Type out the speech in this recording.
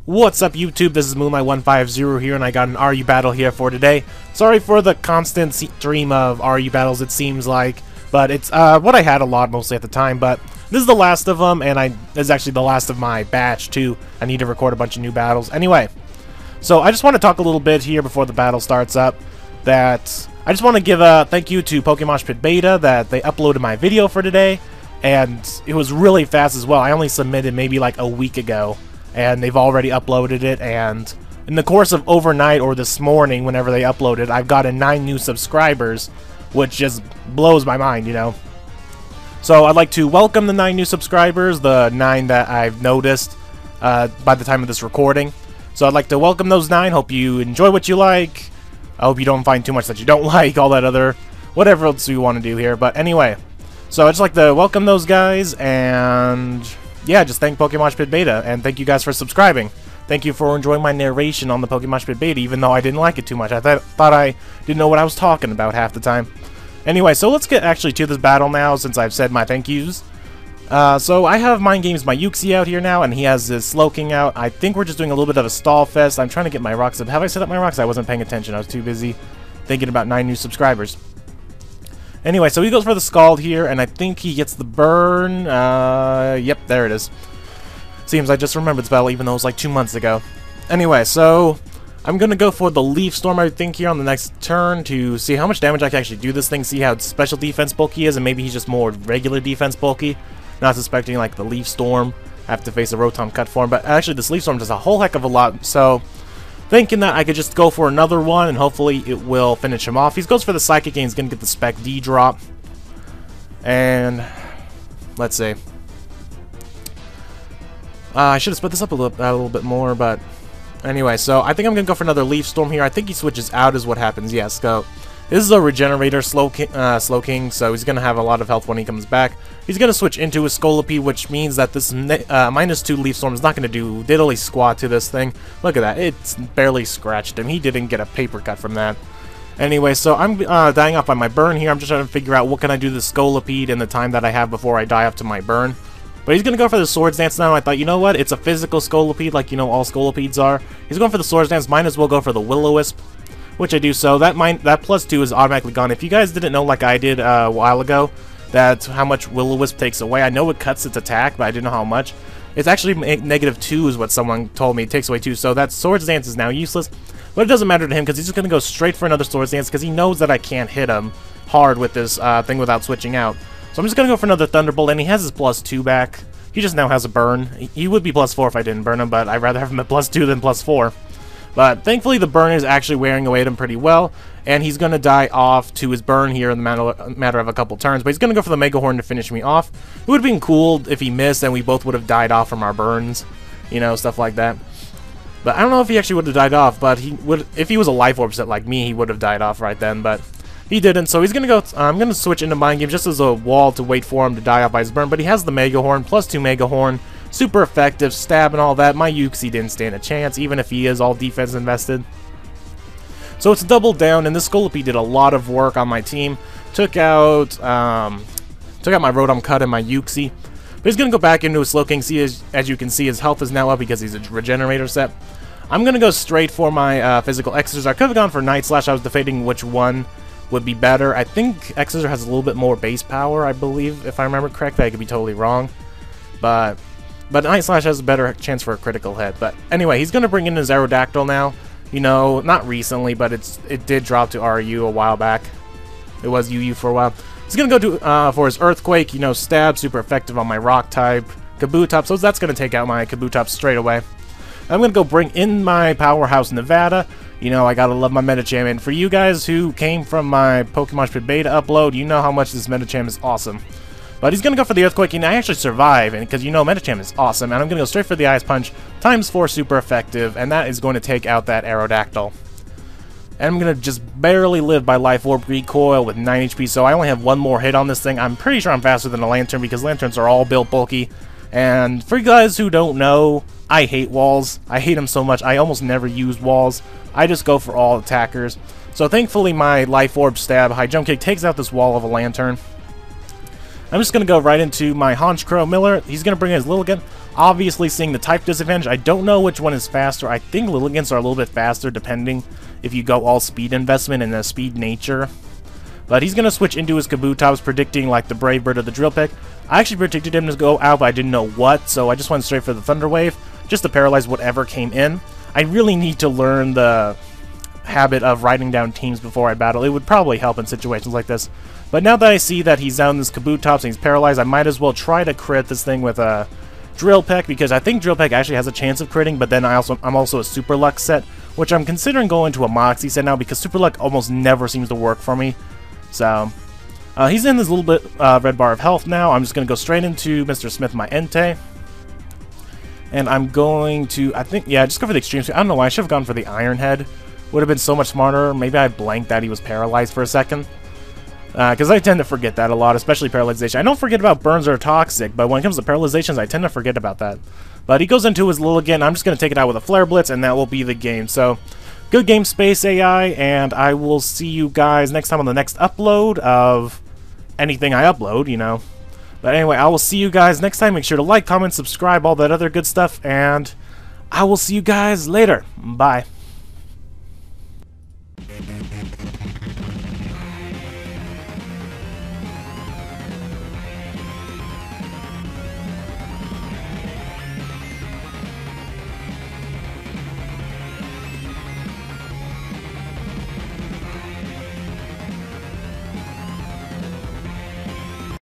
What's up, YouTube? This is Moonlight150 here, and I got an RU battle here for today. Sorry for the constant stream of RU battles, it seems like, but it's what I had a lot mostly at the time, but this is the last of them, and this is actually the last of my batch, too. I need to record a bunch of new battles. Anyway, so I just want to talk a little bit here before the battle starts up, that I just want to give a thank you to Pokemon Pit Beta that they uploaded my video for today, and it was really fast as well. I only submitted maybe like a week ago, and they've already uploaded it, and in the course of overnight or this morning, whenever they uploaded, I've gotten 9 new subscribers, which just blows my mind, you know. So I'd like to welcome the 9 new subscribers, the 9 that I've noticed by the time of this recording. So I'd like to welcome those 9, hope you enjoy what you like, I hope you don't find too much that you don't like, all that other, whatever else you want to do here, but anyway. So I'd just like to welcome those guys, and yeah, just thank Pokemon Pit Beta, and thank you guys for subscribing. Thank you for enjoying my narration on the Pokemon Pit Beta, even though I didn't like it too much. I thought I didn't know what I was talking about half the time. Anyway, so let's get actually to this battle now, since I've said my thank yous. So I have Mind Games my Uxie out here now, and he has his Slowking out. I think we're just doing a little bit of a stall fest. I'm trying to get my rocks up. Have I set up my rocks? I wasn't paying attention. I was too busy thinking about 9 new subscribers. Anyway, so he goes for the Scald here, and I think he gets the burn. Yep, there it is. Seems I just remembered this battle, even though it was like 2 months ago. Anyway, so I'm going to go for the Leaf Storm, I think, here on the next turn to see how much damage I can actually do this thing, see how special defense bulky is, and maybe he's just more regular defense bulky. Not suspecting, like, the Leaf Storm. I have to face a Rotom Cut form, but actually this Leaf Storm does a whole heck of a lot, so thinking that I could just go for another one, and hopefully it will finish him off. He goes for the Psychic, and he's going to get the Spec D drop. And let's see. I should have split this up a little bit more, but anyway, so I think I'm going to go for another Leaf Storm here. I think he switches out is what happens. Yes, go. This is a Regenerator Slowking, so he's going to have a lot of health when he comes back. He's going to switch into a Scolipede, which means that this -2 Leaf Storm is not going to do diddly squat to this thing. Look at that. It's barely scratched him. He didn't get a paper cut from that. Anyway, so I'm dying off by my burn here. I'm just trying to figure out what can I do to the Scolipede in the time that I have before I die off to my burn. But he's going to go for the Swords Dance now. I thought, you know what? It's a physical Scolipede, like, you know, all Scolipedes are. He's going for the Swords Dance. Might as well go for the Will-O-Wisp, which I do. So that +2 is automatically gone. If you guys didn't know, like I did a while ago, that how much Will-O-Wisp takes away. I know it cuts its attack, but I didn't know how much. It's actually -2 is what someone told me. It takes away 2. So that Swords Dance is now useless. But it doesn't matter to him because he's just going to go straight for another Swords Dance because he knows that I can't hit him hard with this thing without switching out. So I'm just going to go for another Thunderbolt, and he has his +2 back. He just now has a burn. He would be +4 if I didn't burn him, but I'd rather have him at +2 than +4. But thankfully the burn is actually wearing away at him pretty well, and he's going to die off to his burn here in the matter of a couple turns. But he's going to go for the Mega Horn to finish me off. It would have been cool if he missed and we both would have died off from our burns, you know, stuff like that. But I don't know if he actually would have died off, but he would, if he was a Life Orb set like me, he would have died off right then, but he didn't. So he's going to go, I'm going to switch into Mind Game just as a wall to wait for him to die off by his burn, but he has the Mega Horn, +2 Mega Horn. Super effective, stab and all that. My Uxie didn't stand a chance, even if he is all defense invested. So it's doubled down, and this Scolipede did a lot of work on my team. Took out my Rotom Cut and my Uxie. But he's going to go back into his Slowking. See, as you can see, his health is now up because he's a Regenerator set. I'm going to go straight for my Physical Exorcism. I could have gone for Night Slash. I was debating which one would be better. I think Exorcism has a little bit more base power, I believe, if I remember correctly. I could be totally wrong. But Night Slash has a better chance for a critical hit. But anyway, he's going to bring in his Aerodactyl now. You know, not recently, but it did drop to RU a while back. It was UU for a while. He's going to go to for his Earthquake. You know, stab, super effective on my Rock type. Kabutops, so that's going to take out my Kabutops straight away. I'm going to go bring in my Powerhouse Nevada. You know, I gotta love my Medicham. And for you guys who came from my Pokemon Pit Beta upload, you know how much this Medicham is awesome. But he's going to go for the Earthquake, and I actually survive, and because you know Medicham is awesome, and I'm going to go straight for the Ice Punch, ×4 super effective, and that is going to take out that Aerodactyl. And I'm going to just barely live by Life Orb Recoil with 9 HP, so I only have one more hit on this thing. I'm pretty sure I'm faster than a Lantern, because Lanterns are all built bulky. And for you guys who don't know, I hate walls. I hate them so much. I almost never use walls. I just go for all attackers. So thankfully my Life Orb Stab High Jump Kick takes out this wall of a Lantern. I'm just going to go right into my Honchkrow Miller. He's going to bring in his Lilligant. Obviously, seeing the type disadvantage, I don't know which one is faster. I think Lilligans are a little bit faster, depending if you go all speed investment and the speed nature. But he's going to switch into his Kabutops, predicting like the Brave Bird or the Drill Peck. I actually predicted him to go out, but I didn't know what, so I just went straight for the Thunder Wave, just to paralyze whatever came in. I really need to learn the habit of writing down teams before I battle. It would probably help in situations like this. But now that I see that he's down this Kabutops and he's paralyzed, I might as well try to crit this thing with a Drill Peck, because I think Drill Peck actually has a chance of critting, but then I'm also a Super Luck set, which I'm considering going to a Moxie set now, because Super Luck almost never seems to work for me. So, he's in this little bit red bar of health now. I'm just going to go straight into Mr. Smith, my Entei. And I'm going to, I think, yeah, just go for the Extreme Speed. I don't know why, I should have gone for the Iron Head. Would have been so much smarter. Maybe I blanked that he was paralyzed for a second. Because I tend to forget that a lot, especially paralyzation. I don't forget about burns or toxic, but when it comes to paralyzations, I tend to forget about that. But he goes into his Lilligant. I'm just going to take it out with a Flare Blitz, and that will be the game. So, good game, Spaceai, and I will see you guys next time on the next upload of anything I upload, you know. But anyway, I will see you guys next time. Make sure to like, comment, subscribe, all that other good stuff, and I will see you guys later. Bye.